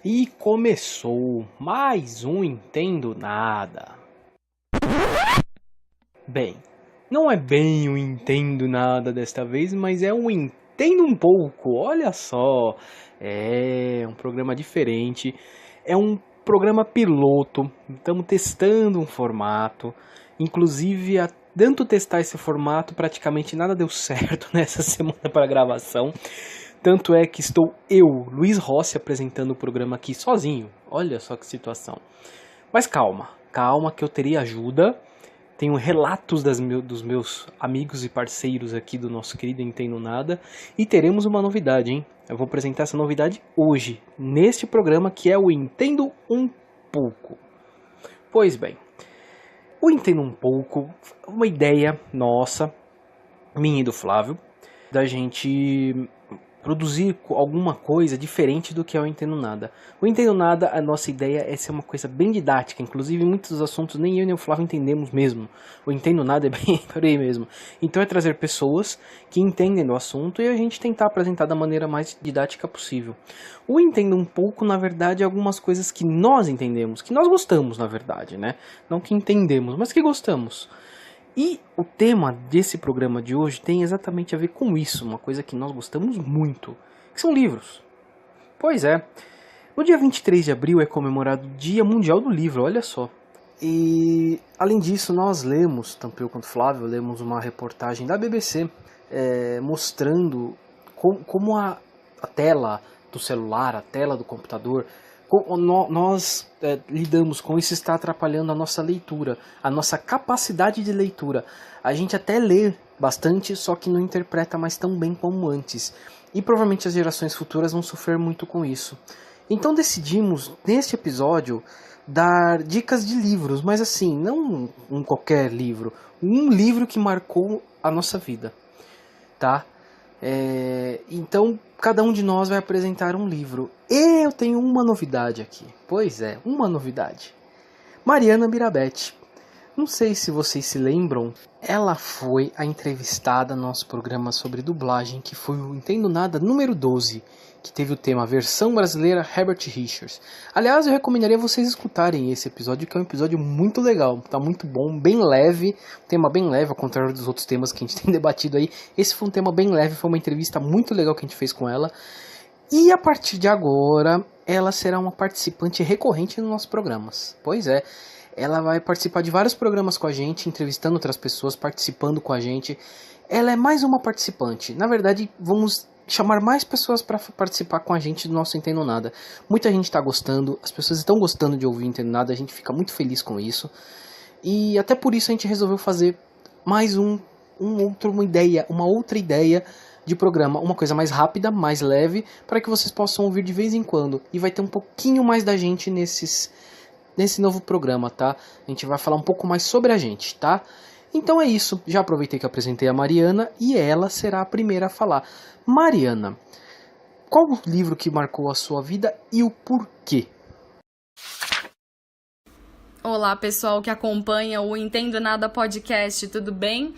E começou mais um Entendo Nada. Bem, não é bem um Entendo Nada desta vez, mas é um Entendo um pouco. Olha só, é um programa diferente, é um programa piloto. Estamos testando um formato, inclusive tanto testar esse formato, praticamente nada deu certo nessa semana para gravação. Tanto é que estou eu, Luiz Rossi, apresentando o programa aqui sozinho. Olha só que situação. Mas calma, calma que eu teria ajuda. Tenho relatos dos meus amigos e parceiros aqui do nosso querido Entendo Nada. E teremos uma novidade, hein? Eu vou apresentar essa novidade hoje, neste programa que é o Entendo um Pouco. Pois bem, o Entendo um Pouco, uma ideia nossa, minha e do Flávio, da gente produzir alguma coisa diferente do que é o Entendo Nada. O Entendo Nada, a nossa ideia é ser uma coisa bem didática, inclusive muitos dos assuntos nem eu nem o Flávio entendemos mesmo. O Entendo Nada é bem por aí mesmo. Então é trazer pessoas que entendem do assunto e a gente tentar apresentar da maneira mais didática possível. O Entendo um Pouco, na verdade, é algumas coisas que nós entendemos, que nós gostamos, na verdade, né? Não que entendemos, mas que gostamos. E o tema desse programa de hoje tem exatamente a ver com isso, uma coisa que nós gostamos muito, que são livros. Pois é, no dia 23 de abril é comemorado o Dia Mundial do Livro, olha só. E, além disso, nós lemos, tanto eu quanto o Flávio, lemos uma reportagem da BBC mostrando como a tela do celular, a tela do computador, nós lidamos com isso, está atrapalhando a nossa leitura, a nossa capacidade de leitura. A gente até lê bastante, só que não interpreta mais tão bem como antes. E provavelmente as gerações futuras vão sofrer muito com isso. Então decidimos, neste episódio, dar dicas de livros, mas assim, não um qualquer livro. Um livro que marcou a nossa vida, tá? Então, cada um de nós vai apresentar um livro. E eu tenho uma novidade aqui. Pois é, uma novidade. Mariana Mirabete. Não sei se vocês se lembram, ela foi a entrevistada no nosso programa sobre dublagem, que foi o Entendo Nada número 12, que teve o tema Versão Brasileira Herbert Richards. Aliás, eu recomendaria vocês escutarem esse episódio, que é um episódio muito legal, tá muito bom, bem leve, um tema bem leve, ao contrário dos outros temas que a gente tem debatido aí. Esse foi um tema bem leve, foi uma entrevista muito legal que a gente fez com ela. E a partir de agora, ela será uma participante recorrente nos nossos programas. Pois é. Ela vai participar de vários programas com a gente, entrevistando outras pessoas, participando com a gente. Ela é mais uma participante. Na verdade, vamos chamar mais pessoas para participar com a gente do nosso Entendo Nada. Muita gente está gostando, as pessoas estão gostando de ouvir Entendo Nada, a gente fica muito feliz com isso. E até por isso a gente resolveu fazer mais uma outra ideia de programa, uma coisa mais rápida, mais leve, para que vocês possam ouvir de vez em quando. E vai ter um pouquinho mais da gente nesse novo programa, tá? A gente vai falar um pouco mais sobre a gente, tá? Então é isso. Já aproveitei que apresentei a Mariana e ela será a primeira a falar. Mariana, qual o livro que marcou a sua vida e o porquê? Olá, pessoal que acompanha o Entendo Nada Podcast, tudo bem?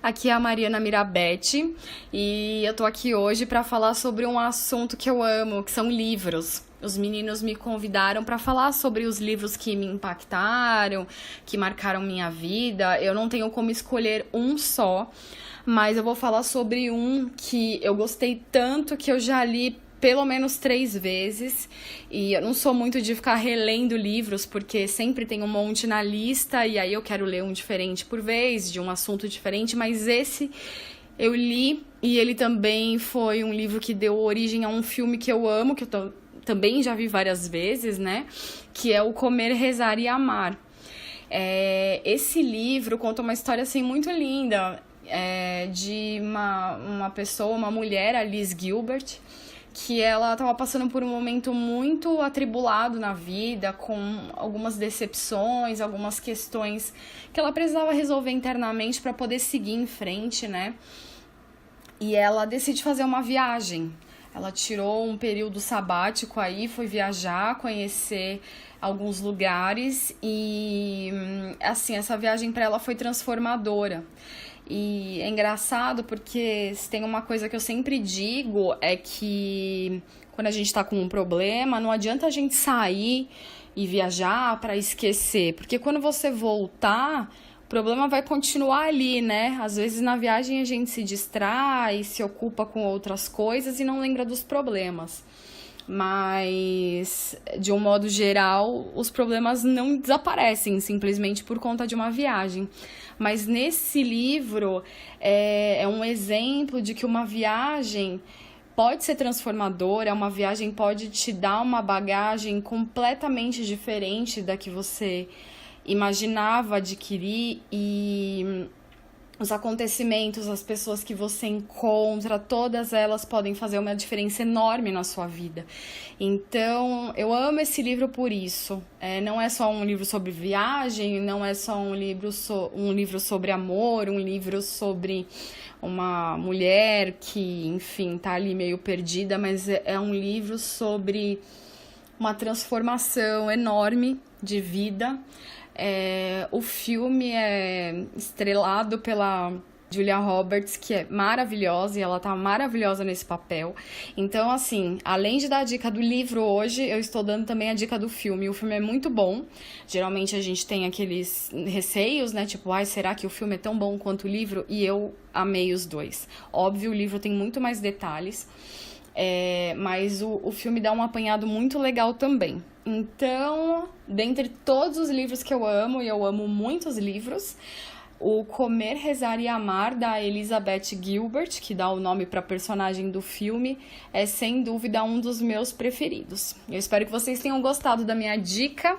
Aqui é a Mariana Mirabete e eu tô aqui hoje para falar sobre um assunto que eu amo, que são livros. Os meninos me convidaram para falar sobre os livros que me impactaram, que marcaram minha vida. Eu não tenho como escolher um só, mas eu vou falar sobre um que eu gostei tanto que eu já li pelo menos 3 vezes, e eu não sou muito de ficar relendo livros, porque sempre tem um monte na lista, e aí eu quero ler um diferente por vez, de um assunto diferente, mas esse eu li, e ele também foi um livro que deu origem a um filme que eu amo, que eu também já vi várias vezes, né, que é o Comer, Rezar e Amar. Esse livro conta uma história, assim, muito linda, de uma pessoa, uma mulher, a Liz Gilbert, que ela estava passando por um momento muito atribulado na vida, com algumas decepções, algumas questões que ela precisava resolver internamente para poder seguir em frente, né? E ela decide fazer uma viagem. Ela tirou um período sabático aí, foi viajar, conhecer alguns lugares e, assim, essa viagem para ela foi transformadora. E é engraçado porque se tem uma coisa que eu sempre digo é que quando a gente tá com um problema, não adianta a gente sair e viajar para esquecer, porque quando você voltar, o problema vai continuar ali, né? Às vezes na viagem a gente se distrai, se ocupa com outras coisas e não lembra dos problemas. Mas, de um modo geral, os problemas não desaparecem simplesmente por conta de uma viagem. Mas nesse livro é um exemplo de que uma viagem pode ser transformadora, uma viagem pode te dar uma bagagem completamente diferente da que você imaginava adquirir, e os acontecimentos, as pessoas que você encontra, todas elas podem fazer uma diferença enorme na sua vida. Então, eu amo esse livro por isso. Não é só um livro sobre viagem, não é só um livro sobre amor, um livro sobre uma mulher que, enfim, tá ali meio perdida, mas é um livro sobre uma transformação enorme de vida. O filme é estrelado pela Julia Roberts, que é maravilhosa, e ela tá maravilhosa nesse papel. Então, assim, além de dar a dica do livro hoje, eu estou dando também a dica do filme. O filme é muito bom. Geralmente a gente tem aqueles receios, né? Tipo, será que o filme é tão bom quanto o livro? E eu amei os dois. Óbvio, o livro tem muito mais detalhes, mas o filme dá um apanhado muito legal também. Então, dentre todos os livros que eu amo, e eu amo muitos livros, o Comer, Rezar e Amar, da Elizabeth Gilbert, que dá o nome para a personagem do filme, é sem dúvida um dos meus preferidos. Eu espero que vocês tenham gostado da minha dica.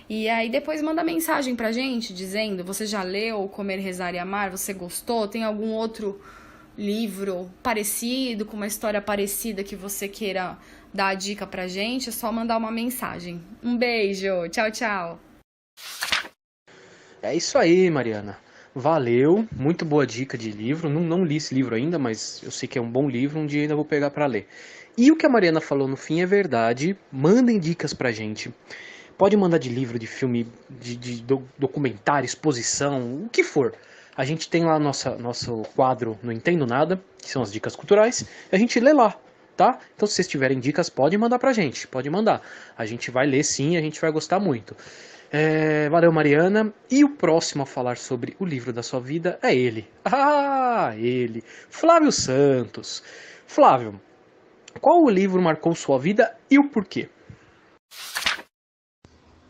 E aí depois manda mensagem pra gente dizendo: você já leu o Comer, Rezar e Amar? Você gostou? Tem algum outro livro parecido, com uma história parecida, que você queira dar a dica pra gente? É só mandar uma mensagem. Um beijo, tchau, tchau. É isso aí, Mariana. Valeu, muito boa dica de livro. Não li esse livro ainda, mas eu sei que é um bom livro, um dia ainda vou pegar pra ler. E o que a Mariana falou no fim é verdade. Mandem dicas pra gente. Pode mandar de livro, de filme, de documentário, exposição, o que for. A gente tem lá nosso quadro Não Entendo Nada, que são as dicas culturais, e a gente lê lá, tá? Então se vocês tiverem dicas, pode mandar pra gente, pode mandar. A gente vai ler sim, a gente vai gostar muito. Valeu, Mariana. E o próximo a falar sobre o livro da sua vida é ele. Ele, Flávio Santos. Flávio, qual livro marcou sua vida e o porquê?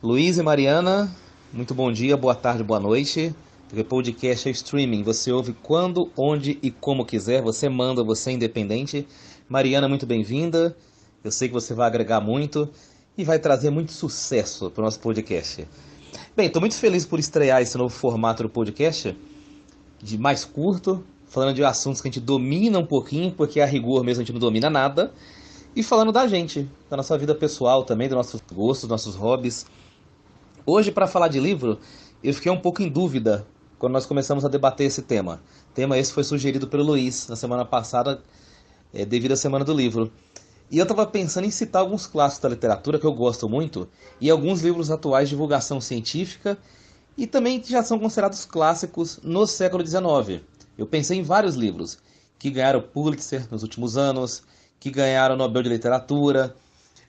Luiz e Mariana, muito bom dia, boa tarde, boa noite. Porque podcast é streaming, você ouve quando, onde e como quiser, você manda, você é independente. Mariana, muito bem-vinda, eu sei que você vai agregar muito e vai trazer muito sucesso para o nosso podcast. Bem, estou muito feliz por estrear esse novo formato do podcast, de mais curto, falando de assuntos que a gente domina um pouquinho, porque a rigor mesmo a gente não domina nada, e falando da gente, da nossa vida pessoal também, dos nossos gostos, dos nossos hobbies. Hoje, para falar de livro, eu fiquei um pouco em dúvida quando nós começamos a debater esse tema. O tema esse foi sugerido pelo Luiz na semana passada, devido à Semana do Livro. E eu estava pensando em citar alguns clássicos da literatura que eu gosto muito, e alguns livros atuais de divulgação científica, e também que já são considerados clássicos no século XIX. Eu pensei em vários livros que ganharam Pulitzer nos últimos anos, que ganharam Nobel de Literatura,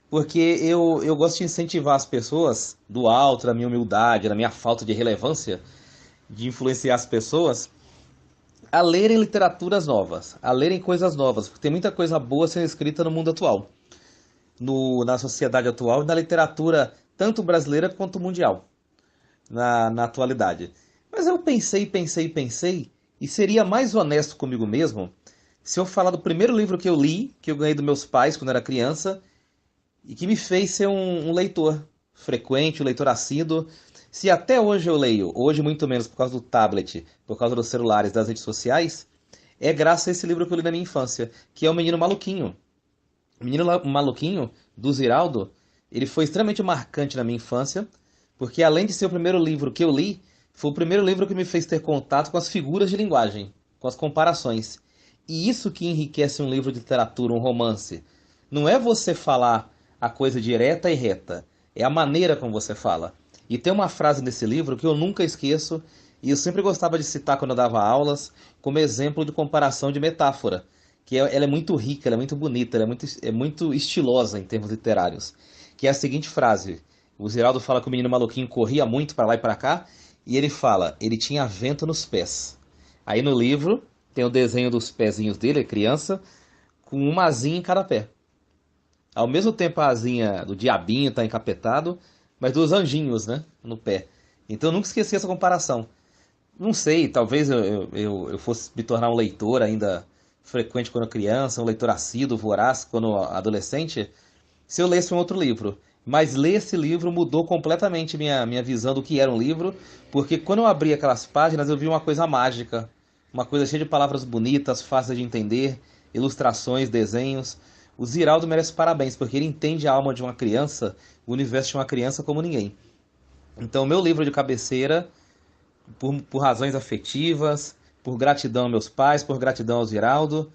porque eu gosto de incentivar as pessoas, do alto da minha humildade, da minha falta de relevância, de influenciar as pessoas a lerem literaturas novas, a lerem coisas novas, porque tem muita coisa boa sendo escrita no mundo atual, na sociedade atual e na literatura tanto brasileira quanto mundial, na atualidade. Mas eu pensei, e seria mais honesto comigo mesmo se eu falar do primeiro livro que eu li, que eu ganhei dos meus pais quando era criança, e que me fez ser um leitor frequente, um leitor assíduo. Se até hoje eu leio, hoje muito menos por causa do tablet, por causa dos celulares, das redes sociais, é graças a esse livro que eu li na minha infância, que é O Menino Maluquinho. O Menino Maluquinho, do Ziraldo, ele foi extremamente marcante na minha infância, porque além de ser o primeiro livro que eu li, foi o primeiro livro que me fez ter contato com as figuras de linguagem, com as comparações. E isso que enriquece um livro de literatura, um romance. Não é você falar a coisa direta e reta, é a maneira como você fala. E tem uma frase nesse livro que eu nunca esqueço, e eu sempre gostava de citar quando eu dava aulas, como exemplo de comparação de metáfora, ela é muito rica, ela é muito bonita, ela é muito estilosa em termos literários. Que é a seguinte frase: o Ziraldo fala que o menino maluquinho corria muito para lá e para cá, e ele fala, ele tinha vento nos pés. Aí no livro tem o desenho dos pezinhos dele, a criança, com uma asinha em cada pé. Ao mesmo tempo a asinha do diabinho tá encapetado, mas dos anjinhos, né, no pé. Então eu nunca esqueci essa comparação. Não sei, talvez eu fosse me tornar um leitor ainda frequente quando criança, um leitor assíduo, voraz quando adolescente, se eu lesse um outro livro. Mas ler esse livro mudou completamente minha visão do que era um livro, porque quando eu abri aquelas páginas eu vi uma coisa mágica, uma coisa cheia de palavras bonitas, fáceis de entender, ilustrações, desenhos. O Ziraldo merece parabéns, porque ele entende a alma de uma criança, o universo de uma criança como ninguém. Então, o meu livro de cabeceira, por razões afetivas, por gratidão aos meus pais, por gratidão ao Ziraldo,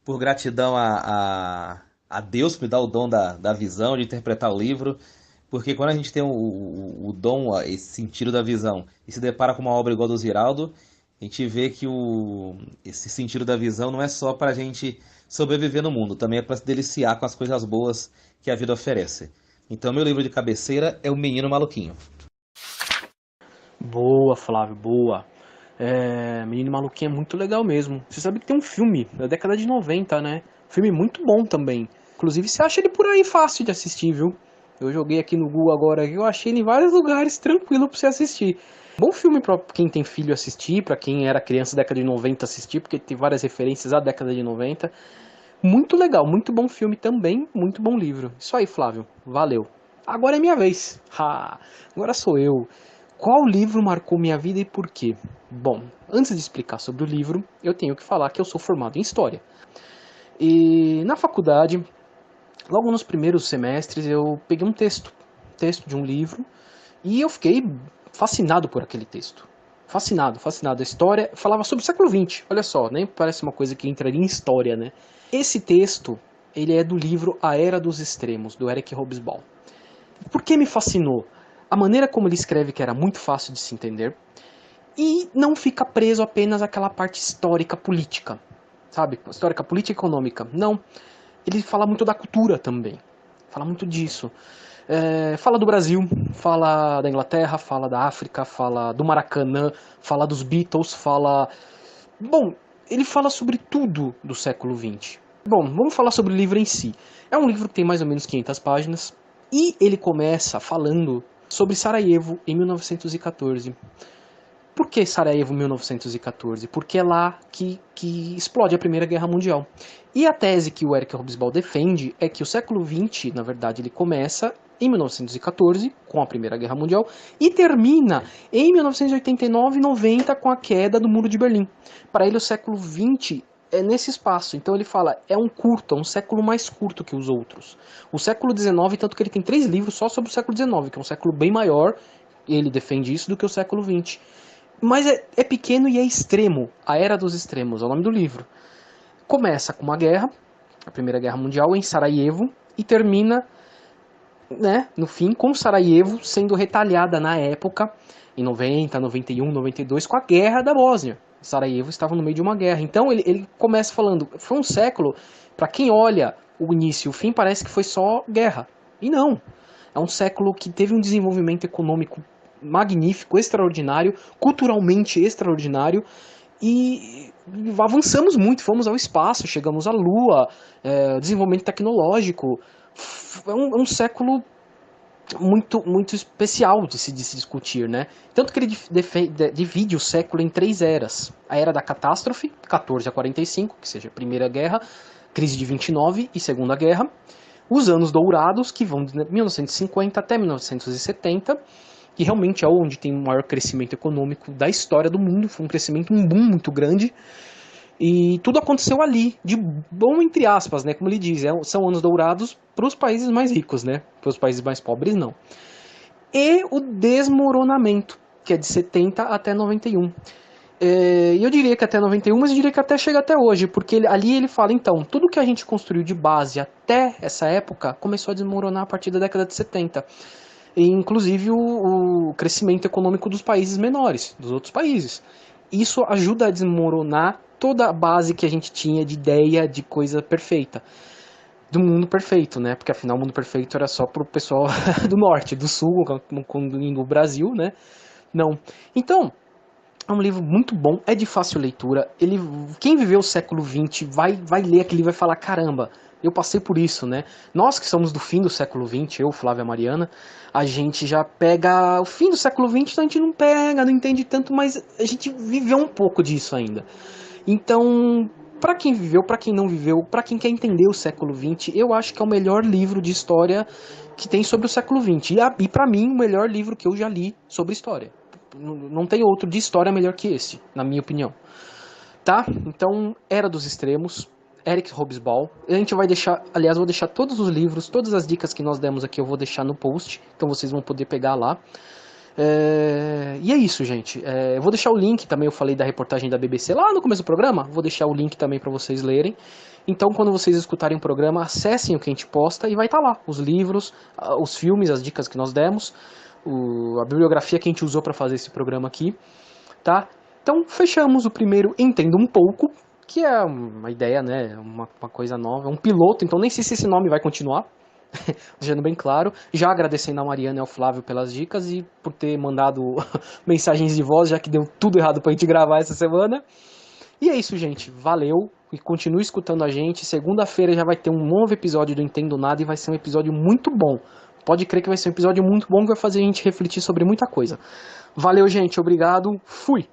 por gratidão a Deus que me dá o dom da visão, de interpretar o livro, porque quando a gente tem o dom, esse sentido da visão, e se depara com uma obra igual a do Ziraldo, a gente vê que esse sentido da visão não é só para a gente sobreviver no mundo, também é para se deliciar com as coisas boas que a vida oferece. Então, meu livro de cabeceira é O Menino Maluquinho. Boa, Flávio, boa. Menino Maluquinho é muito legal mesmo. Você sabe que tem um filme da década de 90, né? Filme muito bom também. Inclusive, você acha ele por aí fácil de assistir, viu? Eu joguei aqui no Google agora, eu achei ele em vários lugares tranquilo pra você assistir. Bom filme pra quem tem filho assistir, pra quem era criança da década de 90 assistir, porque tem várias referências à década de 90. Muito legal, muito bom filme também, muito bom livro. Isso aí, Flávio, valeu. Agora é minha vez. Agora sou eu. Qual livro marcou minha vida e por quê? Bom, antes de explicar sobre o livro, eu tenho que falar que eu sou formado em História. E na faculdade, logo nos primeiros semestres, eu peguei um texto de um livro, e eu fiquei fascinado por aquele texto. Fascinado. A história falava sobre o século XX, olha só, nem parece uma coisa que entraria em história, né? Esse texto, ele é do livro A Era dos Extremos, do Eric Hobsbawm. Por que me fascinou? A maneira como ele escreve, que era muito fácil de se entender, e não fica preso apenas àquela parte histórica política, sabe? Histórica política e econômica. Não. Ele fala muito da cultura também. Fala muito disso. Fala do Brasil, fala da Inglaterra, fala da África, fala do Maracanã, fala dos Beatles, fala... Bom, ele fala sobre tudo do século XX. Bom, vamos falar sobre o livro em si. É um livro que tem mais ou menos 500 páginas, e ele começa falando sobre Sarajevo em 1914. Por que Sarajevo em 1914? Porque é lá que explode a Primeira Guerra Mundial. E a tese que o Eric Hobsbawm defende é que o século XX, na verdade, ele começa em 1914, com a Primeira Guerra Mundial, e termina em 1989 e 90 com a queda do Muro de Berlim. Para ele, o século XX é nesse espaço. Então ele fala, é um século mais curto que os outros. O século XIX, tanto que ele tem 3 livros só sobre o século XIX, que é um século bem maior, e ele defende isso, do que o século XX. Mas é pequeno e é extremo. A Era dos Extremos é o nome do livro. Começa com uma guerra, a Primeira Guerra Mundial, em Sarajevo, e termina, né, no fim, com Sarajevo sendo retalhada na época, em 90, 91, 92, com a Guerra da Bósnia. Sarajevo estava no meio de uma guerra. Então ele começa falando, foi um século, para quem olha o início e o fim, parece que foi só guerra. E não. É um século que teve um desenvolvimento econômico magnífico, extraordinário, culturalmente extraordinário, e avançamos muito, fomos ao espaço, chegamos à Lua, desenvolvimento tecnológico. É um século muito, muito especial de se discutir, né? Tanto que ele divide o século em 3 eras. A Era da Catástrofe, 14 a 45, que seja a Primeira Guerra, crise de 29 e Segunda Guerra. Os Anos Dourados, que vão de 1950 até 1970, que realmente é onde tem o maior crescimento econômico da história do mundo. Foi um boom muito grande. E tudo aconteceu ali, de bom entre aspas, né? Como ele diz, são anos dourados para os países mais ricos, né? Para os países mais pobres, não. E o desmoronamento, que é de 70 até 91. Eu diria que até 91, mas eu diria que até chega até hoje, porque ali ele fala, então, tudo que a gente construiu de base até essa época começou a desmoronar a partir da década de 70. E, inclusive o crescimento econômico dos países menores, dos outros países. Isso ajuda a desmoronar toda a base que a gente tinha de ideia de coisa perfeita. Do mundo perfeito, né? Porque afinal o mundo perfeito era só pro pessoal do norte, do sul, no Brasil, né? Não. Então, é um livro muito bom, é de fácil leitura. Quem viveu o século XX vai ler aquele livro e vai falar, caramba, eu passei por isso, né? Nós que somos do fim do século XX, eu, Flávia Mariana, a gente já pega o fim do século XX, então a gente não pega, não entende tanto, mas a gente viveu um pouco disso ainda. Então, para quem viveu, para quem não viveu, para quem quer entender o século XX, eu acho que é o melhor livro de história que tem sobre o século XX. E para mim, o melhor livro que eu já li sobre história. Não tem outro de história melhor que esse, na minha opinião. Tá? Então, Era dos Extremos, Eric Hobsbawm. A gente vai deixar, aliás, vou deixar todos os livros, todas as dicas que nós demos aqui, eu vou deixar no post, então vocês vão poder pegar lá. E é isso, gente. Eu vou deixar o link também, eu falei da reportagem da BBC lá no começo do programa, vou deixar o link também para vocês lerem. Então, quando vocês escutarem o programa, acessem o que a gente posta e vai estar lá os livros, os filmes, as dicas que nós demos, a bibliografia que a gente usou para fazer esse programa aqui, tá? Então, fechamos o primeiro Entendo um Pouco, que é uma ideia, né? Uma coisa nova, um piloto, então nem sei se esse nome vai continuar. Deixando bem claro, já agradecendo a Mariana e ao Flávio pelas dicas e por ter mandado mensagens de voz, já que deu tudo errado pra gente gravar essa semana. E é isso, gente, valeu e continue escutando a gente. Segunda-feira já vai ter um novo episódio do Entendo Nada e vai ser um episódio muito bom. Pode crer que vai ser um episódio muito bom que vai fazer a gente refletir sobre muita coisa. Valeu, gente, obrigado, fui!